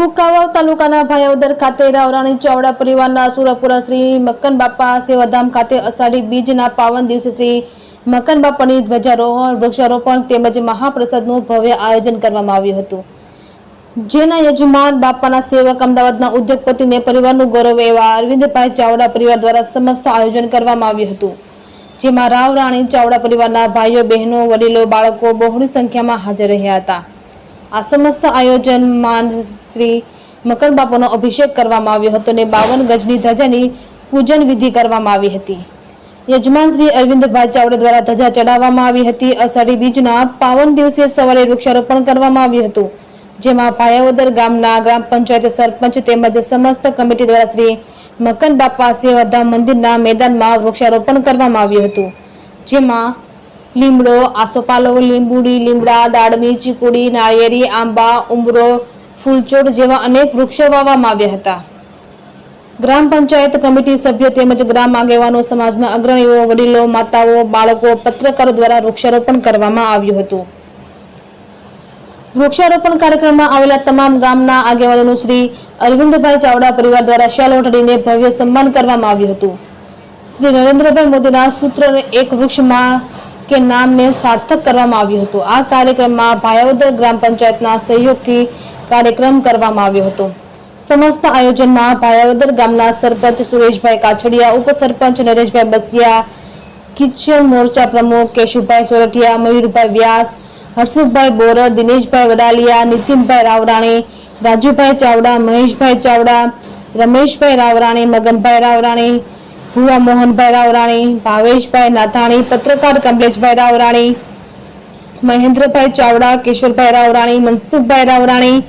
કુકાવાવ તાલુકાના ભાયાવદર ખાતે રાવરાણી ચાવડા પરિવારના સુરપુરા શ્રી મક્કન બાપા સેવાધામ ખાતે અષાઢી બીજના પાવન દિવસે શ્રી મક્કન બાપાની ધ્વજારોહણ, વૃક્ષારોપણ તેમજ મહાપ્રસાદનું ભવ્ય આયોજન કરવામાં આવ્યું હતું, જેના યજમાન બાપાના સેવક અમદાવાદના ઉદ્યોગપતિને પરિવારનું ગૌરવ એવા અરવિંદભાઈ ચાવડા પરિવાર દ્વારા સમસ્ત આયોજન કરવામાં આવ્યું હતું, જેમાં રાવરાણી ચાવડા પરિવારના ભાઈઓ, બહેનો, વડીલો, બાળકો બહોળી સંખ્યામાં હાજર રહ્યા હતા। આ સમસ્ત આયોજનમાં શ્રી મક્કન બાપાનો અભિષેક કરવામાં આવ્યો હતો અને 52 ગજની ધજાની પૂજન વિધિ કરવામાં આવી હતી। યજમાન શ્રી અરવિંદભાઈ ચાવડા દ્વારા ધજા ચડાવવામાં આવી હતી। અષાઢી બીજના પાવન દિવસે સવારે વૃક્ષારોપણ કરવામાં આવ્યું હતું, જેમાં ભાયાવદર ગામના ગ્રામ પંચાયત સરપંચ તેમજ સમસ્ત કમિટી દ્વારા શ્રી મક્કન બાપા સેવાધામ મંદિરના મેદાનમાં વૃક્ષારોપણ કરવામાં આવ્યું હતું, જેમાં લીમડો, આસોપાલવ, લીંબુડી, લીમડા, દાડમી, ચીકુડી, નાળિયેરી, આંબા, ઉંબરો, ફૂલછોડ જેવા અનેક વૃક્ષો વાવવામાં આવ્યા હતા। ગ્રામ પંચાયત કમિટી સભ્યો તેમજ ગ્રામ આગેવાનો, સમાજના અગ્રણીઓ, વડીલો, માતાઓ, બાળકો, પત્રકારો દ્વારા વૃક્ષારોપણ કરવામાં આવ્યું હતું। વૃક્ષારોપણ કાર્યક્રમમાં આવેલા તમામ ગામના આગેવાનોનું શ્રી અરવિંદભાઈ ચાવડા પરિવાર દ્વારા શાલ ઓઢાડીને ભવ્ય સન્માન કરવામાં આવ્યું હતું। શ્રી નરેન્દ્રભાઈ મોદીના સૂત્ર એક વૃક્ષમાં કે નામને સાર્થક કરવામાં આવ્યું હતું। આ કાર્યક્રમમાં ભાયાવદર ગ્રામ પંચાયતના સહયોગથી કાર્યક્રમ કરવામાં આવ્યો હતો। સમસ્ત આયોજનમાં ભાયાવદર ગામના સરપંચ સુરેશભાઈ કાછડિયા, ઉપસરપંચ નરેશભાઈ બસિયા, કિચન મોરચા પ્રમુખ કેશુભાઈ સોરઠિયા, મયુરભાઈ વ્યાસ, હર્ષુભાઈ બોરડ, દિનેશભાઈ વડાલિયા, નીતિનભાઈ રાવરાણી, રાજુભાઈ ચાવડા, મહેશભાઈ ચાવડા, રમેશભાઈ રાવરાણી, મગનભાઈ રાવરાણી, ભુવા મોહનભાઈ રાવરાણી, ભાવેશભાઈ નાથાણી, પત્રકાર કમલેશભાઈ રાવરાણી, મહેન્દ્રભાઈ ચાવડા, કિશોરભાઈ રાવરાણી, મનસુખભાઈ રાવરાણી,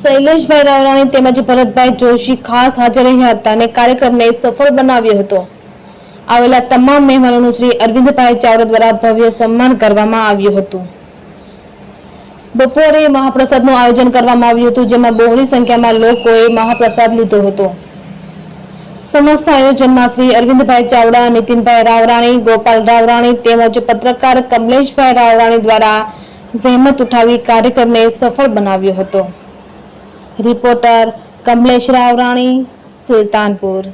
શૈલેષભાઈ રાવરાણી તેમજ ભરતભાઈ જોશી ખાસ હાજર રહ્યા હતા અને કાર્યક્રમને સફળ બનાવ્યો હતો। આવેલા તમામ મહેમાનોનું શ્રી અરવિંદભાઈ ચાવડા દ્વારા ભવ્ય સન્માન કરવામાં આવ્યું હતું। બપોરે મહાપ્રસાદનું આયોજન કરવામાં આવ્યું હતું, જેમાં બહોળી સંખ્યામાં લોકોએ મહાપ્રસાદ લીધો હતો। સમસ્ત આયોજનમાં શ્રી અરવિંદભાઈ ચાવડા, નીતિનભાઈ રાવરાણી, ગોપાલ રાવરાણી તેમજ પત્રકાર કમલેશભાઈ રાવરાણી દ્વારા જહેમત ઉઠાવી કાર્યક્રમને સફળ બનાવ્યો હતો। રિપોર્ટર કમલેશ રાવરાણી, સુલતાનપુર।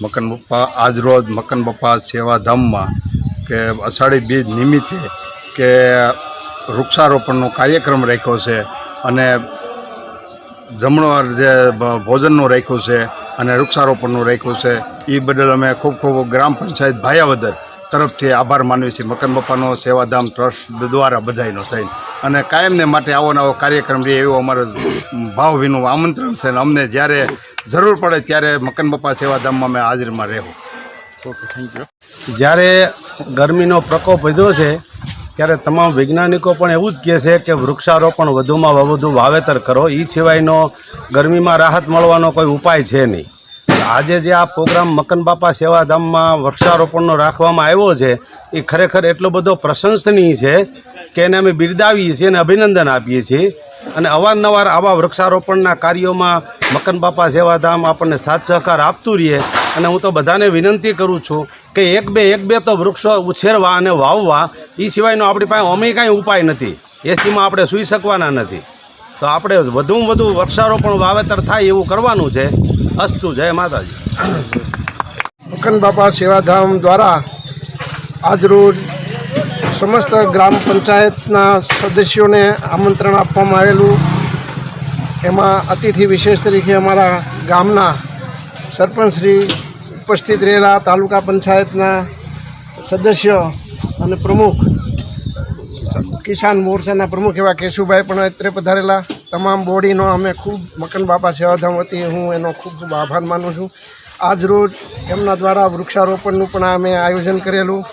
મક્કન બાપા આજરોજ મક્કન બાપા સેવાધામમાં કે અષાઢી બીજ નિમિત્તે કે વૃક્ષારોપણનો કાર્યક્રમ રાખ્યો છે અને જમણવાર જે ભોજનનું રાખ્યું છે અને વૃક્ષારોપણનું રાખ્યું છે, એ બદલ અમે ખૂબ ખૂબ ગ્રામ પંચાયત ભાયાવદર તરફથી આભાર માનીએ છીએ। મક્કન બાપાનો સેવાધામ ટ્રસ્ટ દ્વારા બધાયનો થઈને અને કાયમને માટે આવો નવો કાર્યક્રમ રહે એવું અમારું ભાવભીનું આમંત્રણ છે અને અમને જ્યારે જરૂર પડે ત્યારે મક્કન બાપા સેવાધામમાં અમે હાજરીમાં રહેવું। Okay, thank you. જ્યારે ગરમીનો પ્રકોપ વધ્યો છે ત્યારે તમામ વૈજ્ઞાનિકો પણ એવું જ કહે છે કે વૃક્ષારોપણ વધુમાં વધુ વાવેતર કરો, એ સિવાયનો ગરમીમાં રાહત મળવાનો કોઈ ઉપાય છે નહીં। આજે જે આ પ્રોગ્રામ મક્કન બાપા સેવાધામમાં વૃક્ષારોપણનો રાખવામાં આવ્યો છે એ ખરેખર એટલો બધો પ્રશંસનીય છે કે એને અમે બિરદાવીએ છીએ અને અભિનંદન આપીએ છીએ અને અવારનવાર આવા વૃક્ષારોપણના કાર્યોમાં મક્કન બાપા સેવાધામ આપણને સાથ સહકાર આપતું રહે અને હું તો બધાને વિનંતી કરું છું કે એક બે તો વૃક્ષો ઉછેરવા અને વાવવા, એ સિવાયનો આપણી પાસે અમે કાંઈ ઉપાય નથી, એસીમાં આપણે સૂઈ શકવાના નથી, તો આપણે વધુમાં વધુ વૃક્ષારોપણ વાવેતર થાય એવું કરવાનું છે। અસ્તુ, જય માતાજી। મક્કન બાપા સેવાધામ દ્વારા આજરોજ સમસ્ત ગ્રામ પંચાયતના સદસ્યોને આમંત્રણ આપવામાં આવેલું, એમાં અતિથિ વિશેષ તરીકે અમારા ગામના સરપંચશ્રી ઉપસ્થિત રહેલા, તાલુકા પંચાયતના સદસ્યો અને પ્રમુખ, કિસાન મોરચાના પ્રમુખ એવા કેશુભાઈ પણ અત્રે પધારેલા। તમામ બોડીનો અમે ખૂબ મક્કન બાપા સેવાધામ વતી હું એનો ખૂબ ખૂબ આભાર માનું છું। આજરોજ એમના દ્વારા વૃક્ષારોપણનું પણ અમે આયોજન કરેલું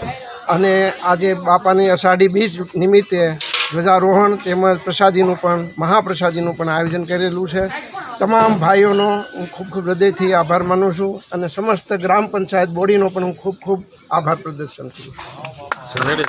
અને આજે બાપાની અષાઢી બીજ નિમિત્તે ધ્વજારોહણ તેમજ પ્રસાદીનું પણ મહાપ્રસાદીનું પણ આયોજન કરેલું છે। તમામ ભાઈઓનો હું ખૂબ ખૂબ હૃદયથી આભાર માનું છું અને સમસ્ત ગ્રામ પંચાયત બોડીનો પણ હું ખૂબ ખૂબ આભાર પ્રદર્શન કરું છું।